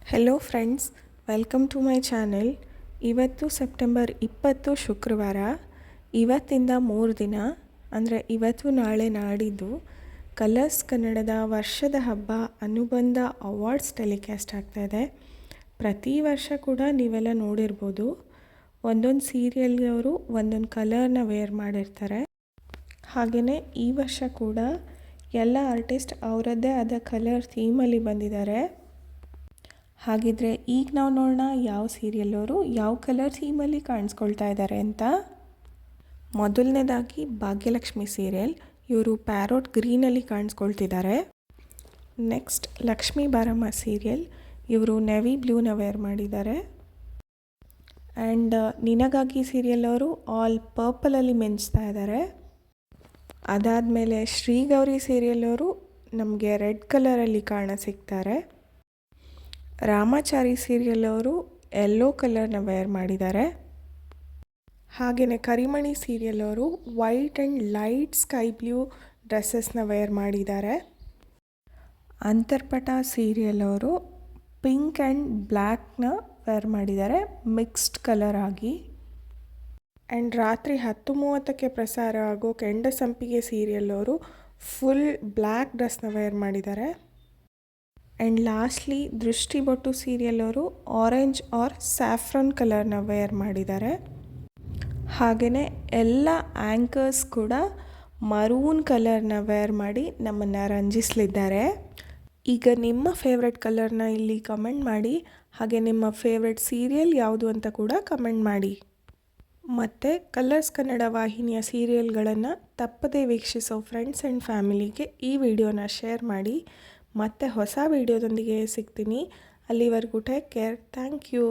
Hello friends, welcome to my channel. ಇವತ್ತು September 20 ಶುಕ್ರವಾರ. ಇವತ್ತಿಂದ 3 ದಿನ ಅಂದರೆ ಇವತ್ತು ನಾಳೆ ನಾಡಿದ್ದು ಕಲರ್ಸ್ ಕನ್ನಡದ ವರ್ಷದ ಹಬ್ಬ ಅನುಬಂಧ ಅವಾರ್ಡ್ಸ್ ಟೆಲಿಕಾಸ್ಟ್ ಆಗ್ತಾಯಿದೆ. ಪ್ರತಿ ವರ್ಷ ಕೂಡ ನೀವೆಲ್ಲ ನೋಡಿರ್ಬೋದು, ಒಂದೊಂದು ಸೀರಿಯಲ್ನವರು ಒಂದೊಂದು ಕಲರ್ನ ವೇರ್ ಮಾಡಿರ್ತಾರೆ. ಹಾಗೆಯೇ ಈ ವರ್ಷ ಕೂಡ ಎಲ್ಲ ಆರ್ಟಿಸ್ಟ್ ಅವರದ್ದೇ ಆದ ಕಲರ್ ಥೀಮಲ್ಲಿ ಬಂದಿದ್ದಾರೆ. ಹಾಗಿದ್ರೆ ಈಗ ನಾವು ನೋಡೋಣ ಯಾವ ಸೀರಿಯಲ್ಲವರು ಯಾವ ಕಲರ್ ಥೀಮಲ್ಲಿ ಕಾಣಿಸ್ಕೊಳ್ತಾ ಇದ್ದಾರೆ ಅಂತ. ಮೊದಲನೇದಾಗಿ ಭಾಗ್ಯಲಕ್ಷ್ಮಿ ಸೀರಿಯಲ್, ಇವರು ಪ್ಯಾರೋಟ್ ಗ್ರೀನಲ್ಲಿ ಕಾಣಿಸ್ಕೊಳ್ತಿದ್ದಾರೆ. ನೆಕ್ಸ್ಟ್ ಲಕ್ಷ್ಮೀ ಬಾರಮ್ಮ ಸೀರಿಯಲ್, ಇವರು ನೆವಿ ಬ್ಲೂನ ವೇರ್ ಮಾಡಿದ್ದಾರೆ. ಆ್ಯಂಡ್ ನಿನಗಾಗಿ ಸೀರಿಯಲ್ ಅವರು ಆಲ್ ಪರ್ಪಲಲ್ಲಿ ಮಿಂಚ್ತಾ ಇದ್ದಾರೆ. ಅದಾದಮೇಲೆ ಶ್ರೀಗೌರಿ ಸೀರಿಯಲ್ ಅವರು ನಮಗೆ ರೆಡ್ ಕಲರಲ್ಲಿ ಕಾಣ ಸಿಗ್ತಾರೆ. ರಾಮಾಚಾರಿ ಸೀರಿಯಲ್ ಅವರು ಯೆಲ್ಲೋ ಕಲರ್ನ ವೇರ್ ಮಾಡಿದ್ದಾರೆ. ಹಾಗೆಯೇ ಕರಿಮಣಿ ಸೀರಿಯಲ್ ಅವರು white and light sky blue ಡ್ರೆಸ್ಸಸ್ನ ವೇರ್ ಮಾಡಿದ್ದಾರೆ. ಅಂತರ್ಪಟ ಸೀರಿಯಲ್ ಅವರು ಪಿಂಕ್ ಆ್ಯಂಡ್ ಬ್ಲ್ಯಾಕ್ನ ವೇರ್ ಮಾಡಿದ್ದಾರೆ, ಮಿಕ್ಸ್ಡ್ ಕಲರ್ ಆಗಿ. ಆ್ಯಂಡ್ ರಾತ್ರಿ 10:30ಕ್ಕೆ ಪ್ರಸಾರ ಆಗೋ ಕೆಂಡ ಸಂಪಿಗೆ ಸೀರಿಯಲ್ ಅವರು ಫುಲ್ ಬ್ಲ್ಯಾಕ್ ಡ್ರೆಸ್ನ ವೇರ್ ಮಾಡಿದ್ದಾರೆ. And lastly Drishti Bottu serial ಅವರು ಆರೆಂಜ್ ಆರ್ ಸ್ಯಾಫ್ರನ್ ಕಲರ್ನ ವೇರ್ ಮಾಡಿದ್ದಾರೆ. ಹಾಗೆಯೇ ಎಲ್ಲ ಆ್ಯಂಕರ್ಸ್ ಕೂಡ ಮರೂನ್ ಕಲರ್ನ ವೇರ್ ಮಾಡಿ ನಮ್ಮನ್ನು ರಂಜಿಸಲಿದ್ದಾರೆ. ಈಗ ನಿಮ್ಮ ಫೇವ್ರೆಟ್ ಕಲರ್ನ ಇಲ್ಲಿ ಕಮೆಂಟ್ ಮಾಡಿ, ಹಾಗೆ ನಿಮ್ಮ ಫೇವ್ರೆಟ್ ಸೀರಿಯಲ್ ಯಾವುದು ಅಂತ ಕೂಡ ಕಮೆಂಟ್ ಮಾಡಿ. ಮತ್ತು ಕಲರ್ಸ್ ಕನ್ನಡ ವಾಹಿನಿಯ ಸೀರಿಯಲ್ಗಳನ್ನು ತಪ್ಪದೇ ವೀಕ್ಷಿಸೋ ಫ್ರೆಂಡ್ಸ್ ಆ್ಯಂಡ್ ಫ್ಯಾಮಿಲಿಗೆ ಈ ವಿಡಿಯೋನ ಶೇರ್ ಮಾಡಿ. ಮತ್ತೆ ಹೊಸ ವಿಡಿಯೋದೊಂದಿಗೆ ಸಿಗ್ತೀನಿ. ಅಲ್ಲಿವರೆಗೂ ಟೇಕ್ ಕೇರ್. Thank you.